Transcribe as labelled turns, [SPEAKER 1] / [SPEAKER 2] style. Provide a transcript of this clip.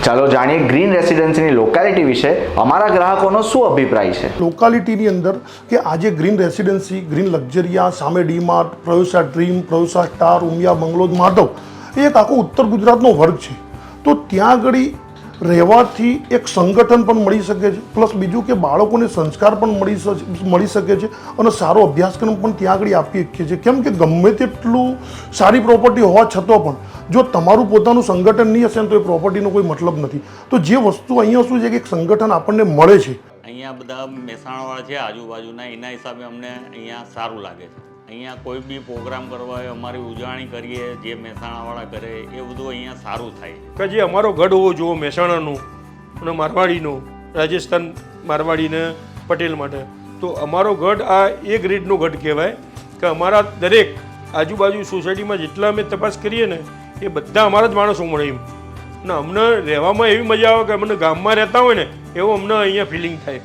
[SPEAKER 1] ચાલો જાણીએ green રેસિડેન્સીની locality વિશે અમારા ગ્રાહકોનો શું અભિપ્રાય છે।
[SPEAKER 2] લોકાલિટીની અંદર કે આજે ગ્રીન રેસિડેન્સી, ગ્રીન લક્ઝરિયા, સામે DMart, Pravesha dream, Pravesha star, Umiya bungalows, Madhav એ એક આખો ઉત્તર ગુજરાતનો વર્ગ છે। તો ત્યાં આગળ રહેવાથી એક સંગઠન પણ મળી શકે છે, પ્લસ બીજું કે બાળકોને સંસ્કાર પણ મળી શકે છે અને સારો અભ્યાસક્રમ પણ ત્યાં આગળ આપી શકીએ છીએ। કેમ કે ગમે તેટલું સારી પ્રોપર્ટી હોવા છતાં પણ જો તમારું પોતાનું સંગઠન નહીં હશે તો એ પ્રોપર્ટીનો કોઈ મતલબ નથી। તો જે વસ્તુ અહીંયા શું છે કે એક સંગઠન આપણને મળે છે।
[SPEAKER 3] અહીંયા બધા મહેસાણાવાળા છે આજુબાજુના, એના હિસાબે અમને અહીંયા સારું લાગે છે। અહીંયા કોઈ બી પ્રોગ્રામ કરવા હોય, અમારી ઉજવણી કરીએ જે મહેસાણાવાળા કરે એ બધું અહીંયા સારું થાય
[SPEAKER 4] કે જે અમારો ગઢ હોવો જોવો મહેસાણાનો અને મારવાડીનો, રાજસ્થાન મારવાડીને પટેલ માટે, તો અમારો ગઢ આ એ ગ્રેડનો ગઢ કહેવાય કે અમારા દરેક આજુબાજુ સોસાયટીમાં જેટલા અમે તપાસ કરીએ ને એ બધા અમારા જ માણસો મળે એમ, અને અમને રહેવામાં એવી મજા આવે કે અમને ગામમાં રહેતા હોય ને એવું અમને અહીંયા ફિલિંગ થાય।